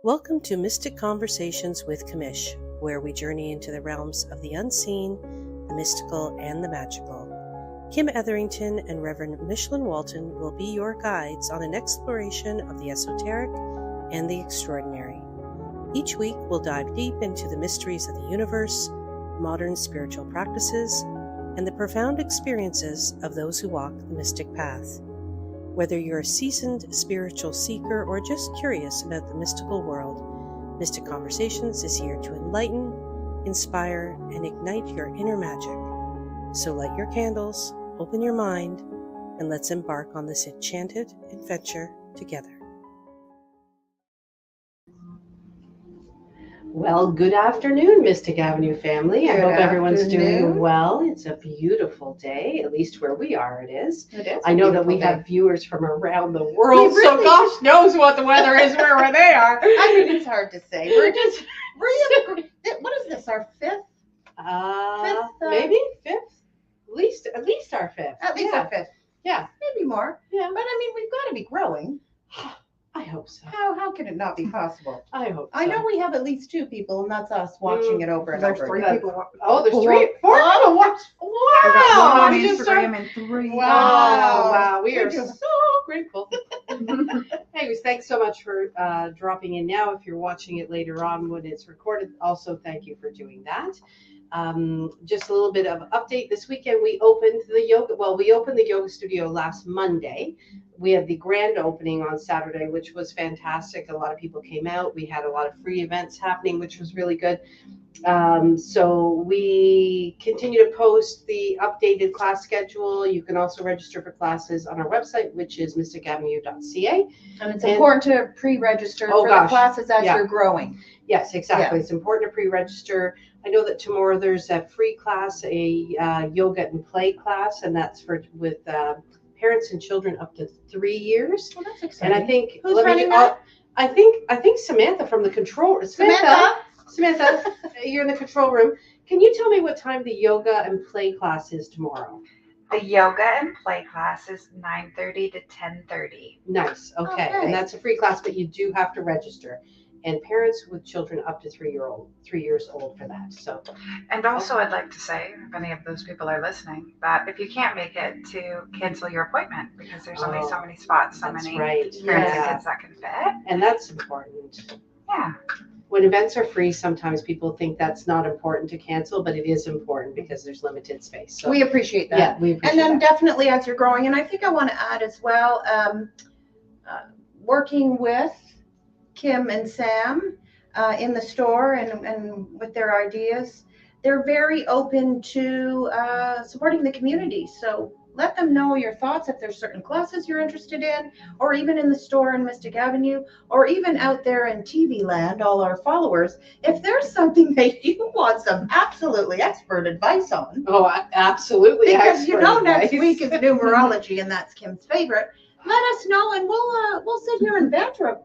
Welcome to Mystic Conversations with Kimish, where we journey into the realms of the unseen, the mystical, and the magical. Kim Etherington and Reverend Michelin Walton will be your guides on an exploration of the esoteric and the extraordinary. Each week, we'll dive deep into the mysteries of the universe, modern spiritual practices, and the profound experiences of those who walk the mystic path. Whether you're a seasoned spiritual seeker or just curious about the mystical world, Mystic Conversations is here to enlighten, inspire, and ignite your inner magic. So light your candles, open your mind, and let's embark on this enchanted adventure together. Well, good afternoon, Mystic Avenue family. I hope everyone's doing well. It's a beautiful day, at least where we are it is. It is. I know that we have viewers from around the world, so gosh knows what the weather is where they are. I mean, it's hard to say. We're in what is this, our fifth? Maybe fifth? At least our fifth. At least our fifth. Yeah. Maybe more. Yeah. But I mean, we've got to be growing. I hope so. How can it not be possible? I hope so. I know we have at least two people, and that's us watching it over and over. There's 3 people. Oh, there's 4 people watching. Wow! One on Instagram and 3. Wow! We are so grateful. Anyways, thanks so much for dropping in now. If you're watching it later on when it's recorded, also thank you for doing that. Just a little bit of update. This weekend we opened the yoga studio last Monday. We had the grand opening on Saturday, which was fantastic. A lot of people came out. We had a lot of free events happening, which was really good. So we continue to post the updated class schedule. You can also register for classes on our website, which is mysticavenue.ca. And it's important to pre-register for the classes as you're growing. Yes, exactly. Yeah. It's important to pre-register. I know that tomorrow there's a free class, a yoga and play class, and that's with parents and children up to 3 years. Well, that's exciting. And I think who's running that? I think Samantha from the control. Samantha, you're in the control room. Can you tell me what time the yoga and play class is tomorrow? The yoga and play class is 9:30 to 10:30. Nice. Okay. And that's a free class, but you do have to register. And parents with children up to 3 years old for that. So, and also I'd like to say, if any of those people are listening, that if you can't make it, to cancel your appointment because there's only so many spots, so many parents and kids that can fit. And that's important. Yeah. When events are free, sometimes people think that's not important to cancel, but it is important because there's limited space. So we appreciate that. Yeah, we appreciate and then that. Definitely as you're growing, and I think I want to add as well, working with Kim and Sam in the store and with their ideas. They're very open to supporting the community. So let them know your thoughts if there's certain classes you're interested in, or even in the store in Mystic Avenue, or even out there in TV land, all our followers. If there's something that you want some absolutely expert advice on. Oh, absolutely. Because next week is numerology and that's Kim's favorite. Let us know and we'll sit here and banter.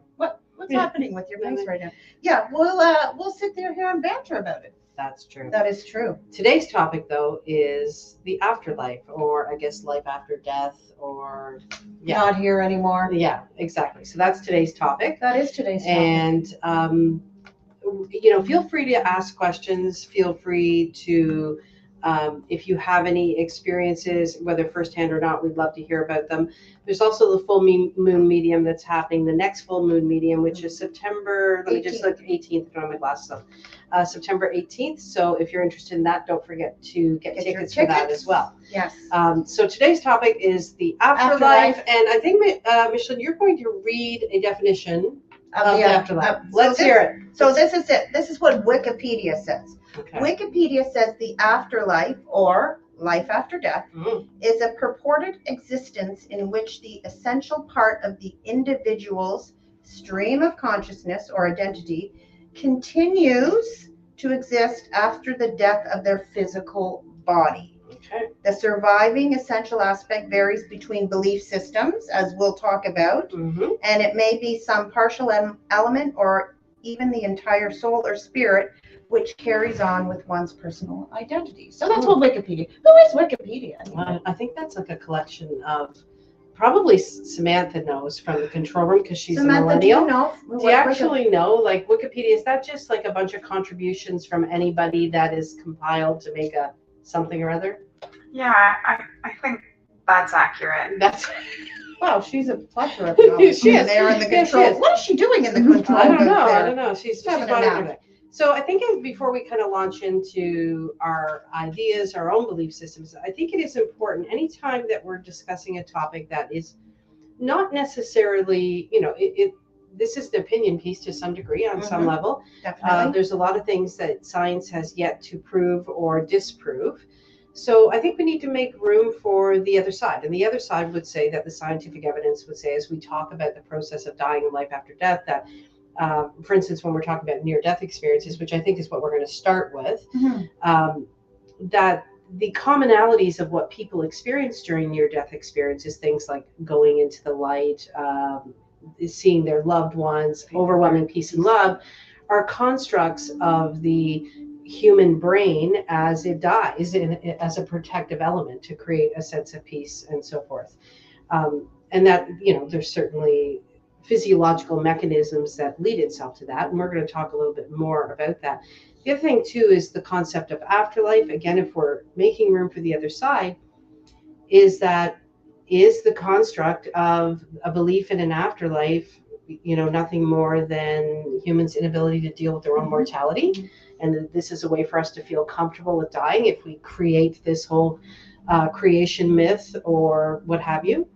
What's happening with your face right now? Yeah, we'll sit there here and banter about it. That's true. That is true. Today's topic, though, is the afterlife, or I guess life after death, or not here anymore. Yeah, exactly. So that's today's topic. That is today's topic. And feel free to ask questions. Feel free to. If you have any experiences, whether firsthand or not, we'd love to hear about them. There's also the full moon medium that's happening, the next full moon medium, which is September, 18th, I don't have my glasses on, September 18th. So if you're interested in that, don't forget to get tickets for that as well. Yes. So today's topic is the afterlife. And I think, Michelin, you're going to read a definition of the afterlife. Let's hear it. So this is it. This is what Wikipedia says. Okay. Wikipedia says the afterlife, or life after death, is a purported existence in which the essential part of the individual's stream of consciousness or identity continues to exist after the death of their physical body. Okay. The surviving essential aspect varies between belief systems, as we'll talk about, and it may be some partial element or even the entire soul or spirit, which carries on with one's personal identity. So that's what Wikipedia. Who is Wikipedia? I think that's like a collection of probably Samantha knows from the control room because she's Samantha, a millennial. do you know? Do you actually know, like Wikipedia, is that just like a bunch of contributions from anybody that is compiled to make a something or other? Yeah, I think that's accurate. That's Wow, she's a plethora of knowledge. She is. There in the Yeah, she control. is. What is she doing in the control I don't booth know. there? I don't know. She's Having a monitoring nap. it. So I think before we kind of launch into our ideas, our own belief systems, I think it is important anytime that we're discussing a topic that is not necessarily, this is the opinion piece to some degree on some level. Definitely. There's a lot of things that science has yet to prove or disprove. So I think we need to make room for the other side. And the other side would say that the scientific evidence would say, as we talk about the process of dying and life after death, that, for instance, when we're talking about near-death experiences, which I think is what we're going to start with, that the commonalities of what people experience during near-death experiences, things like going into the light, seeing their loved ones, overwhelming peace and love, are constructs of the human brain as it dies as a protective element to create a sense of peace and so forth. And that, there's certainly physiological mechanisms that lead itself to that. And we're going to talk a little bit more about that. The other thing too is the concept of afterlife. Again, if we're making room for the other side, is the construct of a belief in an afterlife, nothing more than humans' inability to deal with their own mortality. And this is a way for us to feel comfortable with dying if we create this whole creation myth or what have you,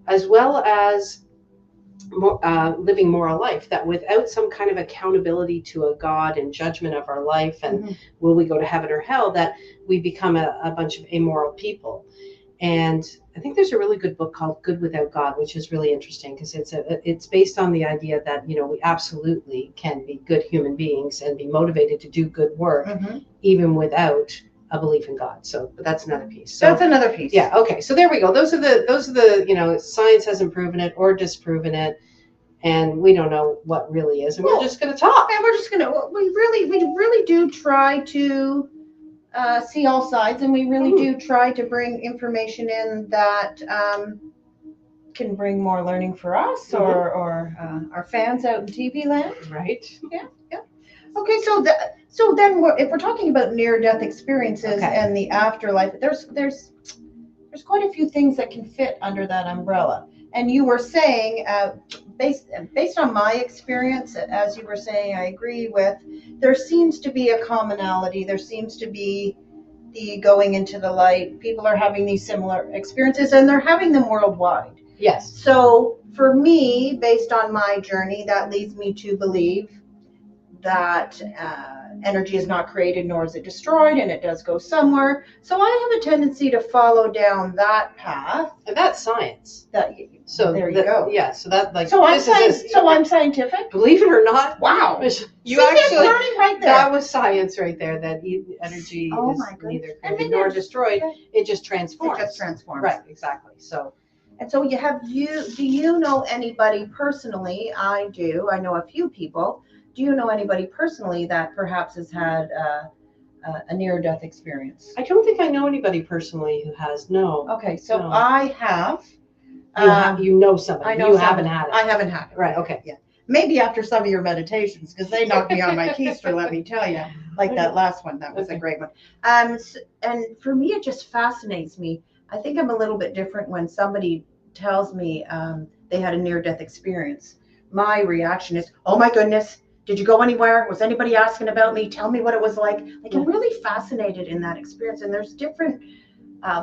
as well as living moral life, that without some kind of accountability to a God and judgment of our life and will we go to heaven or hell, that we become a bunch of amoral people. And I think there's a really good book called Good Without God, which is really interesting because it's based on the idea that, we absolutely can be good human beings and be motivated to do good work even without a belief in God. So, but that's another piece. So that's another piece. Yeah. Okay. So there we go. Those are the science hasn't proven it or disproven it, and we don't know what really is, and we're just going to talk. And we're just going to. We really do try to see all sides, and we really do try to bring information in that can bring more learning for us or our fans out in TV land. Right. Yeah. Okay, so then if we're talking about near-death experiences and the afterlife, there's quite a few things that can fit under that umbrella. And you were saying, based on my experience, as you were saying, I agree with, there seems to be a commonality. There seems to be the going into the light. People are having these similar experiences, and they're having them worldwide. Yes. So for me, based on my journey, that leads me to believe that energy is not created nor is it destroyed, and it does go somewhere. So I have a tendency to follow down that path. And that's science. So there you go. Yeah. So that I'm scientific. Believe it or not. Wow. You actually learning right there. That was science right there. That energy is neither created nor destroyed. It just transforms. Right. Exactly. So. And so do you know anybody personally? I do. I know a few people. Do you know anybody personally that perhaps has had a near-death experience? I don't think I know anybody personally who has. No. Okay, so no. I have. You know somebody. I know you somebody. haven't had it. I haven't had it. Right. Okay. Yeah. Maybe after some of your meditations, because they knocked me on my keister, let me tell you. Like that last one. That was a great one. And for me, it just fascinates me. I think I'm a little bit different when somebody tells me they had a near-death experience. My reaction is, oh my goodness. Did you go anywhere? Was anybody asking about me? Tell me what it was like. I'm really fascinated in that experience. And there's different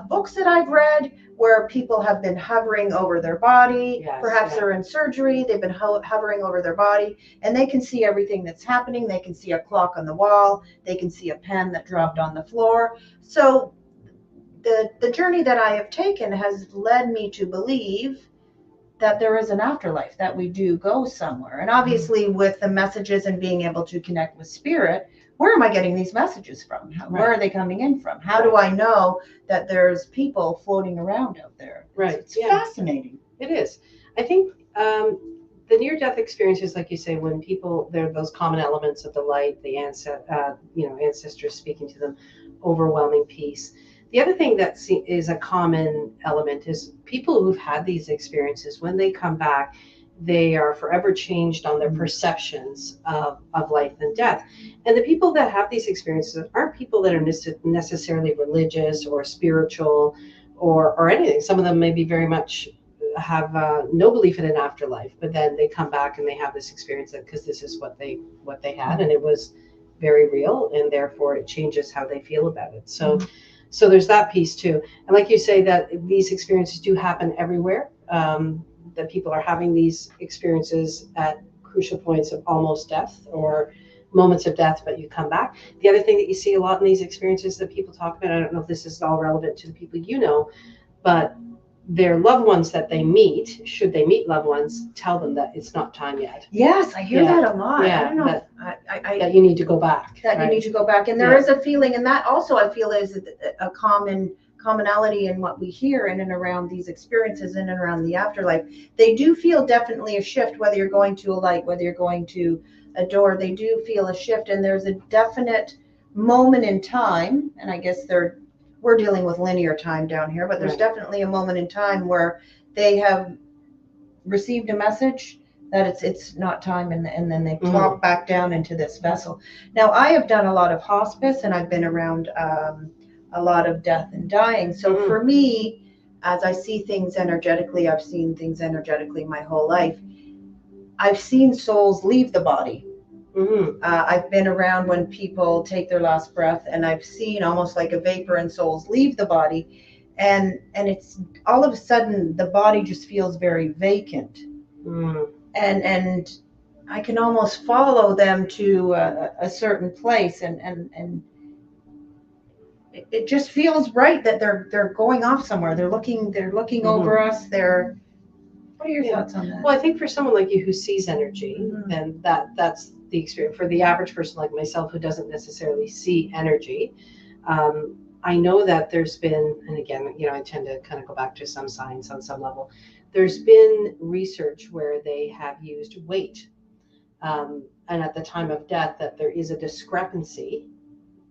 books that I've read where people have been hovering over their body. Yes, Perhaps they're in surgery. They've been hovering over their body, and they can see everything that's happening. They can see a clock on the wall. They can see a pen that dropped on the floor. So the journey that I have taken has led me to believe that there is an afterlife, that we do go somewhere. And obviously with the messages and being able to connect with spirit, where am I getting these messages from? Where are they coming in from? How do I know that there's people floating around out there? Right. It's fascinating. It is. I think the near-death experiences, like you say, when people, there are those common elements of the light, the ancestors speaking to them, overwhelming peace. The other thing that is a common element is people who've had these experiences, when they come back, they are forever changed on their perceptions of life and death. And the people that have these experiences aren't people that are necessarily religious or spiritual or anything. Some of them maybe very much have no belief in an afterlife, but then they come back and they have this experience because this is what they had, and it was very real, and therefore it changes how they feel about it. So there's that piece too. And like you say, that these experiences do happen everywhere. That people are having these experiences at crucial points of almost death or moments of death, but you come back. The other thing that you see a lot in these experiences that people talk about, I don't know if this is all relevant to the people you know, but their loved ones that they meet, should they meet loved ones, tell them that it's not time yet. Yes, I hear that a lot. Yeah, I don't know. that you need to go back. That you need to go back. And there is a feeling, and that also I feel is a commonality in what we hear in and around these experiences in and around the afterlife. They do feel definitely a shift, whether you're going to a light, whether you're going to a door, they do feel a shift, and there's a definite moment in time, and I guess we're dealing with linear time down here, but there's definitely a moment in time where they have received a message that it's not time, and then they plop back down into this vessel. Now, I have done a lot of hospice, and I've been around a lot of death and dying. So for me, as I see things energetically, I've seen things energetically my whole life. I've seen souls leave the body. I've been around when people take their last breath, and I've seen almost like a vapor and souls leave the body, and it's all of a sudden the body just feels very vacant, and I can almost follow them to a certain place, and it just feels right that they're going off somewhere. They're looking over us. What are your thoughts on that? Well, I think for someone like you who sees energy, then that's the experience. For the average person like myself who doesn't necessarily see energy, I know that there's been, and again, I tend to kind of go back to some science on some level. There's been research where they have used weight, and at the time of death, that there is a discrepancy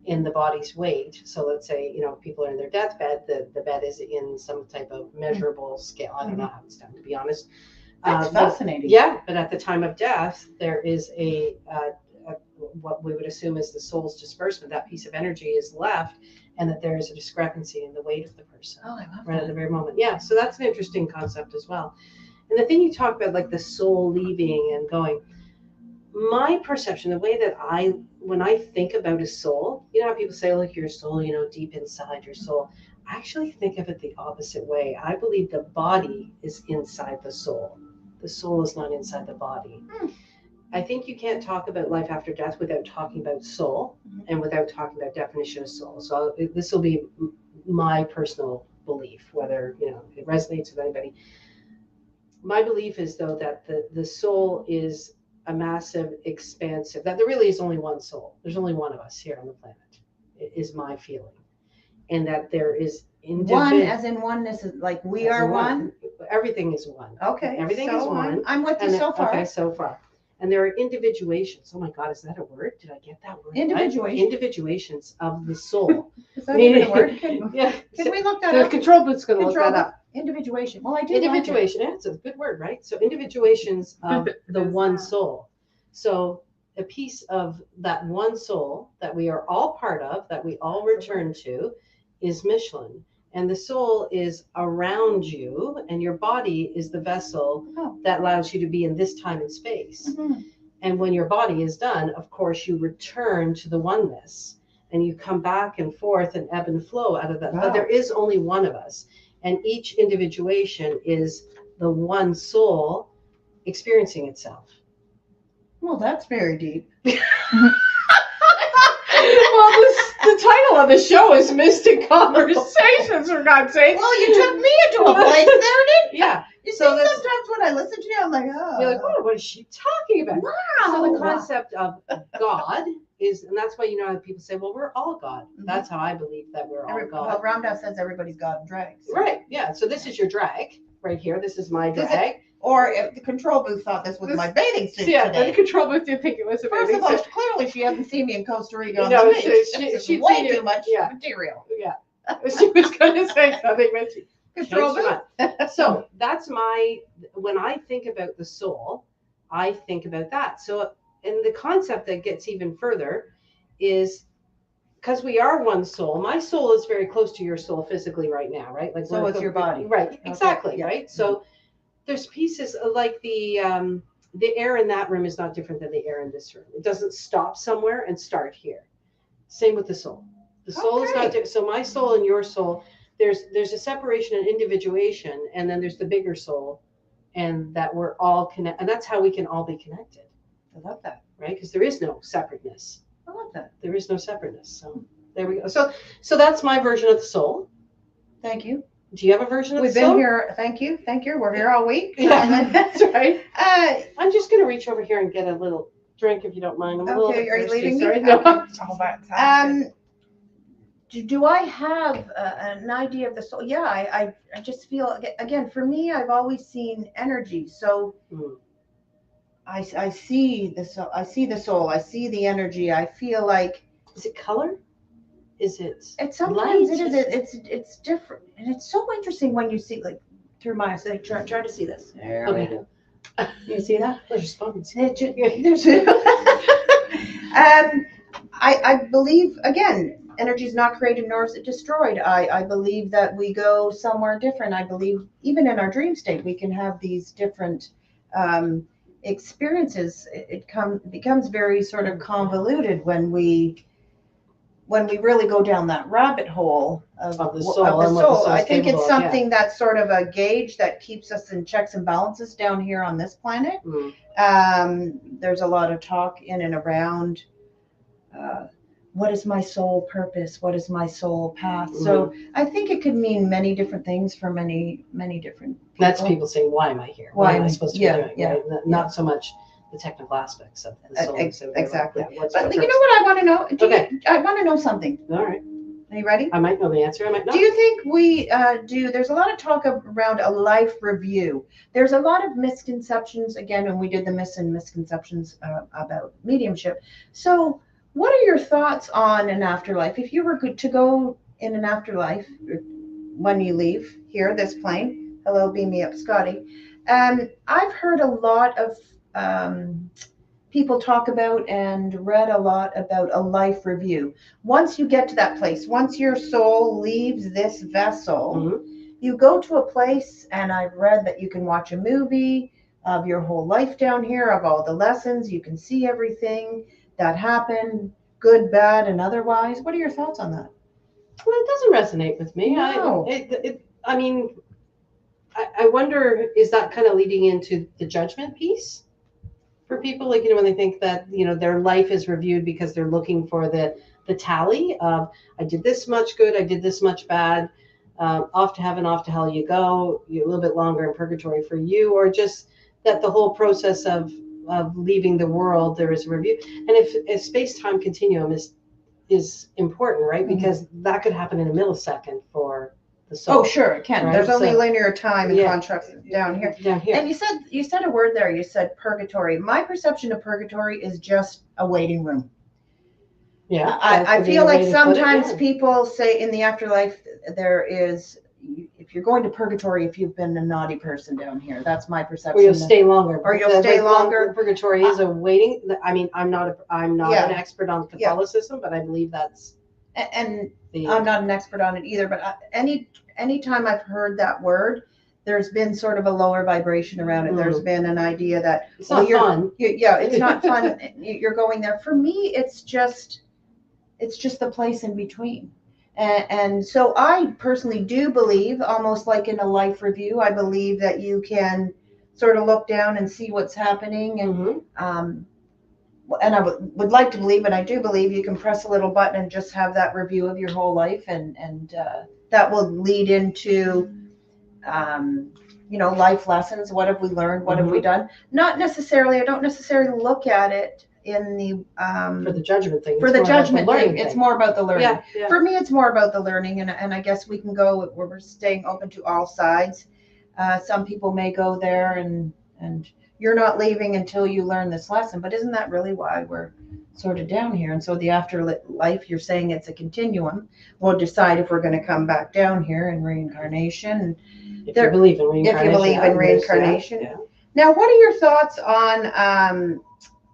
in the body's weight. So let's say, people are in their deathbed, the bed is in some type of measurable scale. I don't know how it's done, to be honest. That's fascinating. But at the time of death, there is a what we would assume is the soul's disbursement. That piece of energy is left, and that there is a discrepancy in the weight of the person. Oh, I love right that. at the very moment. Yeah, so that's an interesting concept as well. And the thing you talk about, like the soul leaving and going, my perception, the way that when I think about a soul, how people say, like your soul, deep inside your soul. I actually think of it the opposite way. I believe the body is inside the soul. The soul is not inside the body. I think you can't talk about life after death without talking about soul and without talking about definition of soul. So this will be my personal belief, whether it resonates with anybody. My belief is, though, that the soul is a massive, expansive, that there really is only one soul. There's only one of us here on the planet, is my feeling. And that there is one, as in oneness, is like we are one. Everything is one. Okay. Everything is one. I'm with you so far. Okay, so far. And there are individuations. Oh my God, is that a word? Did I get that word? Individuation. Individuations of the soul. Is that even a word? Yeah. Can we look that The up? control boot's going to look that up. Individuation. Well, I do. Individuation. Yeah, it's a good word, right? So individuations of the one soul. So a piece of that one soul that we are all part of, that we all return to, is Michelin. And the soul is around you, and your body is the vessel that allows you to be in this time and space. And when your body is done, of course, you return to the oneness, and you come back and forth and ebb and flow out of that. But there is only one of us, and each individuation is the one soul experiencing itself. Well, that's very deep. Well, the title of the show is Mystic Conversations, for God's sake. Well, you took me into a place there, didn't you? Yeah. You So see, sometimes when I listen to you, I'm like, you're like, what is she talking about? Wow. So the concept of God is, and that's why how people say, well, we're all God. That's how I believe that we're all God. Well, Ramdas says everybody's God and drags. Right. Yeah. So this is your drag right here. This is my drag. Or if the control booth thought this was my bathing suit Yeah, today. the control booth didn't think it was a First bathing of all, suit. clearly she hasn't seen me in Costa Rica on No, the beach. she'd way seen you. too much Yeah. material. Yeah. She was going to say something, but she Control changed her mind. So that's when I think about the soul, I think about that. So, and the concept that gets even further is because we are one soul. My soul is very close to your soul physically right now, right? Like So it's your body. right? Exactly, yeah. right. So there's pieces like the air in that room is not different than the air in this room. It doesn't stop somewhere and start here. Same with the soul. The soul is not Okay. so my soul and your soul. There's a separation and individuation, and then there's the bigger soul, and that we're all connected, and that's how we can all be connected. I love that. Right? Because there is no separateness. I love that. There is no separateness. So there we go. So that's my version of the soul. Thank you. Do you have a version of We've the been soul? here. Thank you. Thank you. We're here all week. Yeah, that's right. Uh, I'm just gonna reach over here and get a little drink if you don't mind. I'm a little Okay, bit are you thirsty. leaving me? Sorry. No. All that sounds good. do I have an idea of the soul? Yeah, I just feel, again, for me, I've always seen energy. So Hmm. I see the soul. I see the soul. I see the energy. I feel like Is it color? Is it? sometimes light? it is. It's different, and it's so interesting when you see like through my eyes. Like, try to see this. There we Okay. go. You see that? There's response. There's I believe, again, energy is not created nor is it destroyed. I believe that we go somewhere different. I believe even in our dream state, we can have these different experiences. It becomes very sort of convoluted when we really go down that rabbit hole of the soul. Of the And what the soul. soul's I think capable it's of, something that's sort of a gauge that keeps us in checks and balances down here on this planet. There's a lot of talk in and around what is my soul purpose? What is my soul path? So I think it could mean many different things for many different people. That's people saying, why am I here? What am I supposed to be doing? Yeah, right? Not so much the technical aspects of the soul. Exactly. What's But my you know purpose? what I want to know? Okay. I want to know something. All right. Are you ready? I might know the answer. I might not. Do you think we there's a lot of talk around a life review. There's a lot of misconceptions, again, when we did the myths and misconceptions about mediumship. So what are your thoughts on an afterlife? If you were to go in an afterlife when you leave here, this plane, hello, beam me up, Scotty. I've heard a lot of people talk about and read a lot about a life review. Once you get to that place, once your soul leaves this vessel, you go to a place, and I've read that you can watch a movie of your whole life down here, of all the lessons. You can see everything that happened, good, bad, and otherwise. What are your thoughts on that? Well, it doesn't resonate with me. No. I mean, I wonder, is that kind of leading into the judgment piece for people? Like, when they think that, their life is reviewed because they're looking for the tally of, I did this much good, I did this much bad, off to heaven, off to hell you go, you're a little bit longer in purgatory for you, or just that the whole process of leaving the world, there is a review. And if space-time continuum is important, right? Because that could happen in a millisecond for the soul. Oh, sure, it can. Right? There's only linear time in contracts down here. Down here. And you said a word there. You said purgatory. My perception of purgatory is just a waiting room. Yeah. I feel like sometimes people say in the afterlife there is, if you're going to purgatory, if you've been a naughty person down here, that's my perception. Or you'll stay longer. Or you'll stay longer. Purgatory is a waiting. I mean, I'm not an expert on Catholicism, but I believe that's. And I'm not an expert on it either. But anytime I've heard that word, there's been sort of a lower vibration around it. There's been an idea that it's not fun. It's not fun. You're going there. For me, it's just the place in between. And so I personally do believe, almost like in a life review, I believe that you can sort of look down and see what's happening. And I would like to believe, and I do believe, you can press a little button and just have that review of your whole life. And that will lead into, life lessons. What have we learned? What have we done? I don't necessarily look at it in the for the judgment thing. For the judgment thing, it's more about the learning. Yeah. For me, it's more about the learning, and I guess we can go where we're staying open to all sides. Some people may go there, and you're not leaving until you learn this lesson. But isn't that really why we're sort of down here. And so the afterlife, you're saying it's a continuum. We'll decide if we're going to come back down here in reincarnation. If you believe in reincarnation. If you believe in reincarnation. Yeah. Now, what are your thoughts on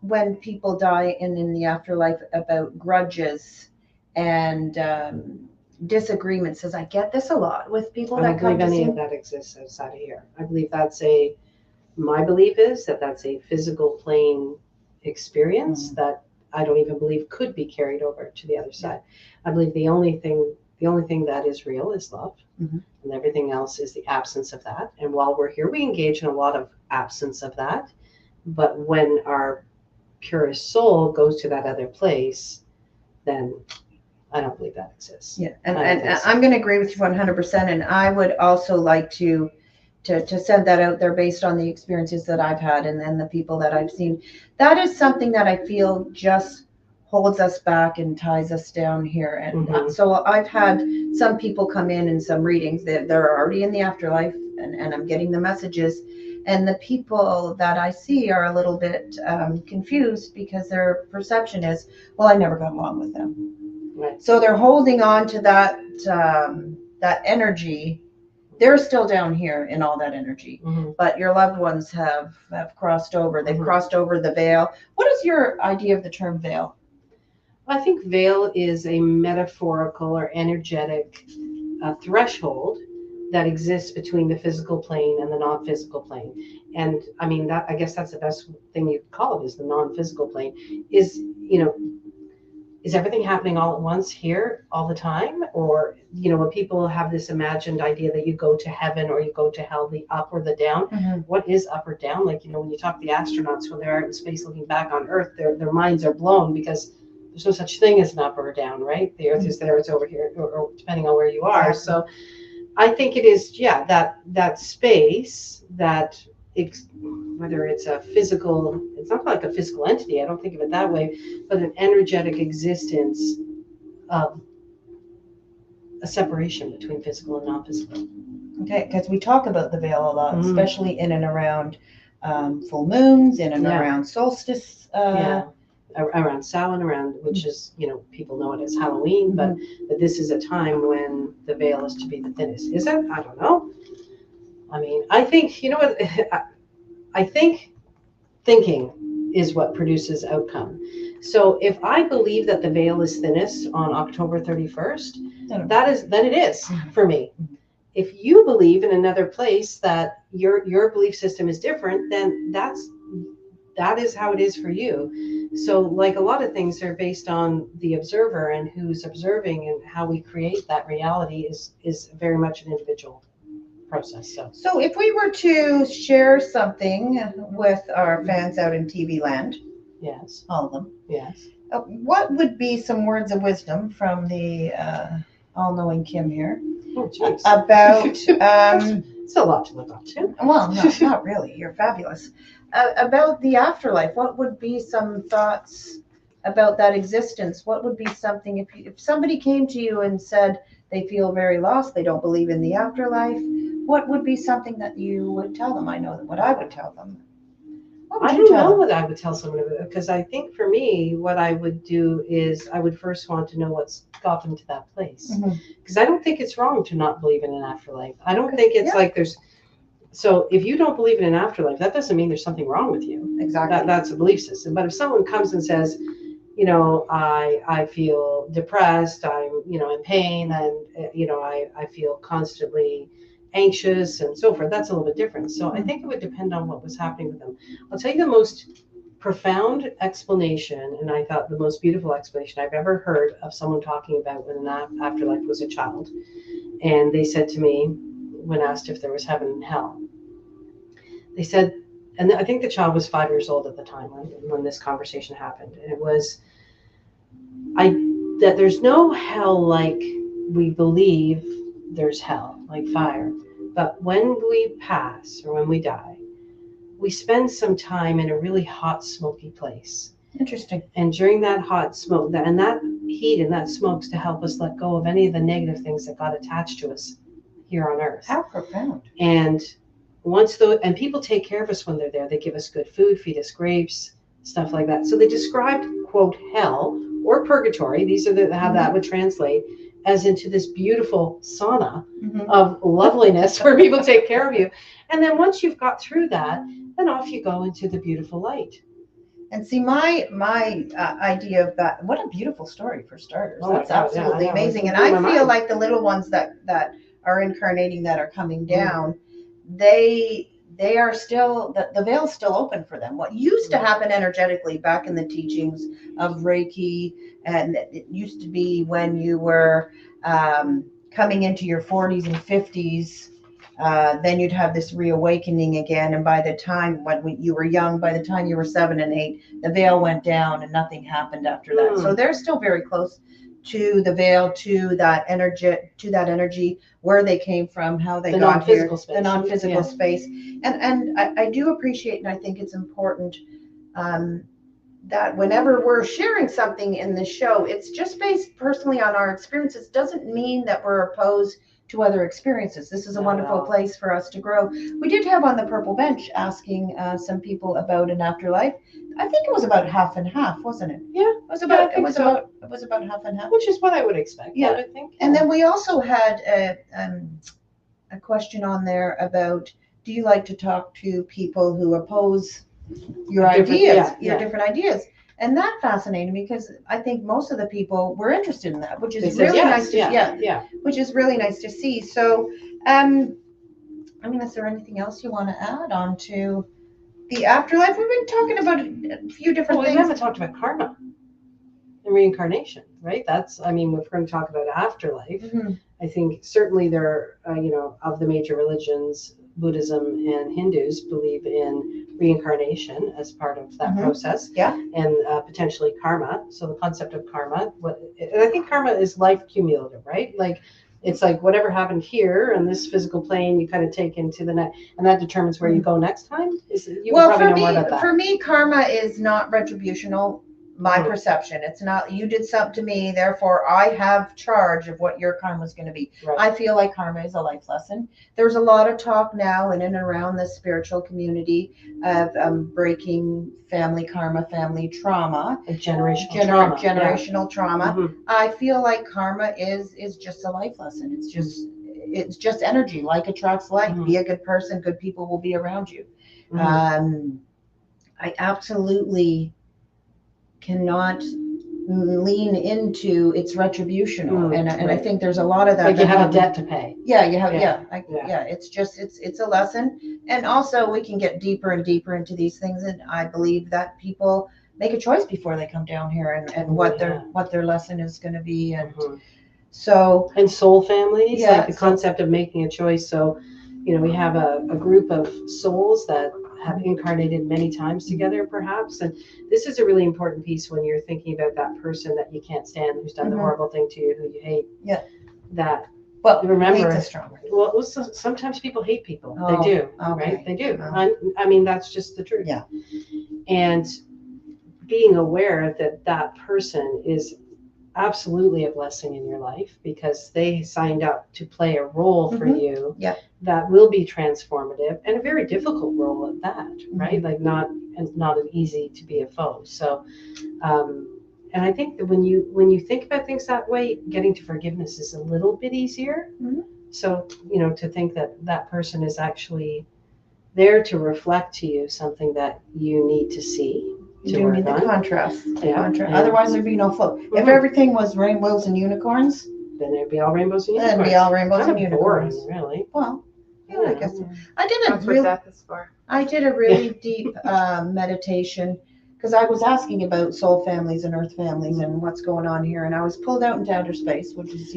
when people die in the afterlife about grudges and disagreements? As I get this a lot with people I that don't come believe to any see. of that exists outside of here. I believe my belief is that that's a physical plane experience that I don't even believe could be carried over to the other side. I believe the only thing that is real is love, and everything else is the absence of that. And while we're here, we engage in a lot of absence of that. But when our purest soul goes to that other place, then I don't believe that exists. Yeah, and I'm going to agree with you 100%. And I would also like to send that out there based on the experiences that I've had and the people that I've seen. That is something that I feel just holds us back and ties us down here. And so I've had some people come in some readings that they're already in the afterlife, and I'm getting the messages. And the people that I see are a little bit confused because their perception is, well, I never got along with them. Right. So they're holding on to that that energy. They're still down here in all that energy, but your loved ones have crossed over. They've crossed over the veil. What is your idea of the term veil? I think veil is a metaphorical or energetic threshold that exists between the physical plane and the non-physical plane. And I mean, I guess that's the best thing you could call it, is the non-physical plane. Is everything happening all at once here all the time? Or, when people have this imagined idea that you go to heaven or you go to hell, the up or the down, what is up or down? Like, when you talk to the astronauts when they're out in space looking back on Earth, their minds are blown because there's no such thing as an up or a down, right? The Earth is there, it's over here, or depending on where you are. So I think it is, that space that whether it's a physical, it's not like a physical entity, I don't think of it that way, but an energetic existence of a separation between physical and non-physical. Okay, because we talk about the veil a lot, especially in and around full moons, in and around solstice. Around Samhain, which is, people know it as Halloween, but this is a time when the veil is to be the thinnest. Is it? I don't know. I mean, I think, I think thinking is what produces outcome. So if I believe that the veil is thinnest on October 31st, then it is for me. If you believe in another place that your belief system is different, then that is how it is for you. So like a lot of things are based on the observer and who's observing, and how we create that reality is very much an individual process. So if we were to share something with our fans out in TV land, yes, all of them, yes, what would be some words of wisdom from the all-knowing Kim here about it's a lot to live up to. Well, no, not really. You're fabulous. About the afterlife, what would be some thoughts about that existence? What would be something if somebody came to you and said they feel very lost, they don't believe in the afterlife, what would be something that you would tell them? I know what I would tell them. I don't know what I would tell someone, because I think for me, what I would do is I would first want to know what's got them to that place. Because I don't think it's wrong to not believe in an afterlife. I don't think it's like there's... So if you don't believe in an afterlife, that doesn't mean there's something wrong with you. Exactly. That's a belief system. But if someone comes and says, I feel depressed, I'm, in pain, and, I feel constantly anxious and so forth, that's a little bit different. So I think it would depend on what was happening with them. I'll tell you the most profound explanation, and I thought the most beautiful explanation I've ever heard of someone talking about when an afterlife was a child. And they said to me, when asked if there was heaven and hell, they said, and I think the child was 5 years old at the time when this conversation happened, and it was, that there's no hell like we believe there's hell, like fire. But when we pass or when we die, we spend some time in a really hot, smoky place. Interesting. And during that hot smoke, and that heat and that smoke's to help us let go of any of the negative things that got attached to us here on Earth. How profound. And people take care of us when they're there. They give us good food, feed us grapes, stuff like that. So they described, quote quote hell or purgatory. These are how that would translate as into this beautiful sauna of loveliness where people take care of you. And then once you've got through that, then off you go into the beautiful light. And see, my idea of that, what a beautiful story for starters. Oh my That's God, absolutely yeah, amazing. And blew I my feel mind. like the little ones that are incarnating, that are coming down, they are still, the veil's still open for them. What used to happen energetically back in the teachings of Reiki, and it used to be when you were coming into your 40s and 50s, then you'd have this reawakening again. And by the time when you were young, by the time you were 7 and 8, the veil went down and nothing happened after that. So they're still very close to the veil, to that energy, where they came from, how they got here, the non-physical space. And I do appreciate, and I think it's important that whenever we're sharing something in the show, it's just based personally on our experiences. Doesn't mean that we're opposed to other experiences. This is a wonderful place for us to grow. We did have on the purple bench asking some people about an afterlife. I think it was about half and half, wasn't it? Yeah, it was about half and half, which is what I would expect. Yeah, I would think. And then we also had a question on there about, do you like to talk to people who oppose your ideas, different ideas? And that fascinated me, because I think most of the people were interested in that, which is really nice to which is really nice to see. So, I mean, is there anything else you want to add on to the afterlife? We've been talking about a few different things. We haven't talked about karma and reincarnation, right? That's, I mean, we're going to talk about afterlife. I think certainly there are, of the major religions, Buddhism and Hindus believe in reincarnation as part of that process. Yeah. And potentially karma. So the concept of karma, and I think karma is life cumulative, right? Like, it's like whatever happened here on this physical plane, you kind of take into the next, and that determines where you go next time. For me, karma is not retributional. My perception. It's not, you did something to me, therefore I have charge of what your karma is going to be. Right. I feel like karma is a life lesson. There's a lot of talk now in and around the spiritual community of breaking family karma, family trauma, generational trauma. I feel like karma is just a life lesson. It's just energy. Like attracts like. Be a good person. Good people will be around you. I absolutely cannot lean into it's retributional, and I think there's a lot of that. Like you have a debt to pay. Yeah, you have. It's just it's a lesson, and also we can get deeper and deeper into these things, and I believe that people make a choice before they come down here, and what their lesson is going to be, and so and soul families, like the concept of making a choice. So, we have a group of souls that have incarnated many times together, perhaps. And this is a really important piece when you're thinking about that person that you can't stand, who's done the horrible thing to you, who you hate. Yeah. That. Well, remember, hate's a strong word. Well, sometimes people hate people. They do, right? They do. I mean, that's just the truth. Yeah. And being aware that that person is absolutely a blessing in your life, because they signed up to play a role for you that will be transformative, and a very difficult role at that, right? Like not an easy to be a foe. So and I think that when you think about things that way, getting to forgiveness is a little bit easier. So to think that person is actually there to reflect to you something that you need to see. You need the contrast. Otherwise, there'd be no flow. If everything was rainbows and unicorns, then there'd be all rainbows and unicorns. Then be all rainbows and unicorns. Boring, really. Well, I guess I did a really deep meditation, because I was asking about soul families and earth families and what's going on here, and I was pulled out into outer space, which is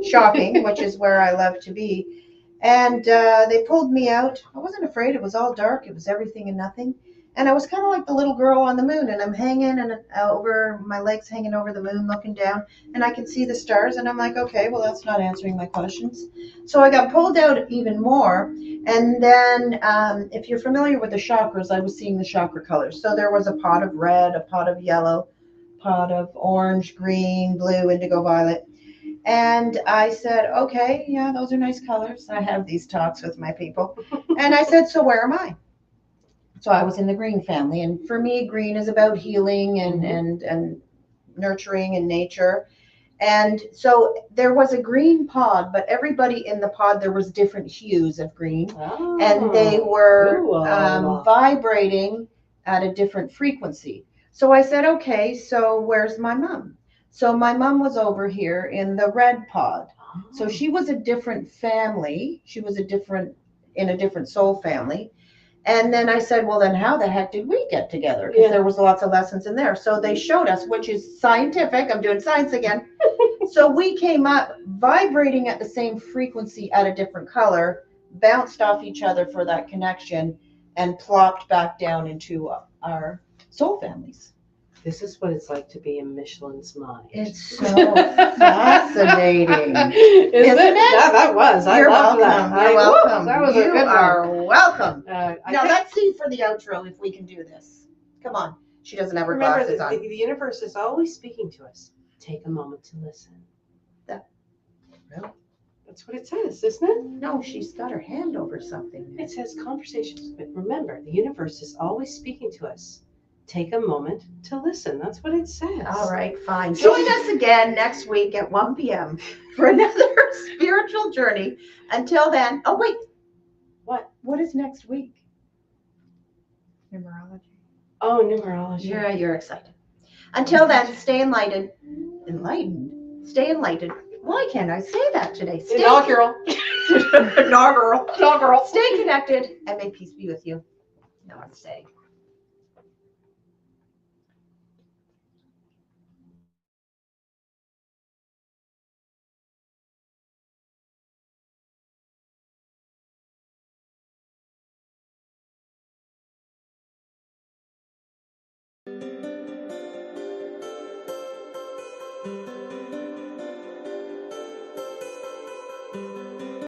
shocking, which is where I love to be. And they pulled me out. I wasn't afraid. It was all dark. It was everything and nothing. And I was kind of like the little girl on the moon, and I'm hanging and over my legs, hanging over the moon, looking down, and I can see the stars. And I'm like, okay, well, that's not answering my questions. So I got pulled out even more. And then if you're familiar with the chakras, I was seeing the chakra colors. So there was a pot of red, a pot of yellow, pot of orange, green, blue, indigo, violet. And I said, okay, yeah, those are nice colors. I have these talks with my people. And I said, so where am I? So I was in the green family. And for me, green is about healing and nurturing and nature. And so there was a green pod, but everybody in the pod, there was different hues of green. Oh, And they were cool. vibrating at a different frequency. So I said, okay, so where's my mom? So my mom was over here in the red pod. So she was a different family. She was in a different soul family. And then I said, well, then how the heck did we get together? Because there was lots of lessons in there. So they showed us, which is scientific. I'm doing science again. So we came up vibrating at the same frequency at a different color, bounced off each other for that connection, and plopped back down into our soul families. This is what it's like to be in Michelin's mind. It's so fascinating. Isn't it? That was. You're love welcome. that. You're welcome. That was you a good are one. welcome. Now let's see for the outro if we can do this. Come on. She doesn't have her remember glasses that on. the universe is always speaking to us. Take a moment to listen. Really? That's what it says, isn't it? No, she's got her hand over something. It says conversations. But remember, the universe is always speaking to us. Take a moment to listen. That's what it says. All right, fine. Join us again next week at 1 p.m. for another spiritual journey. Until then, oh, wait. What? What is next week? Numerology. Oh, numerology. Yeah, you're excited. Until then, stay enlightened. Enlightened? Stay enlightened. Why can't I say that today? Inaugural. Inaugural. Stay connected and may peace be with you. Namaste.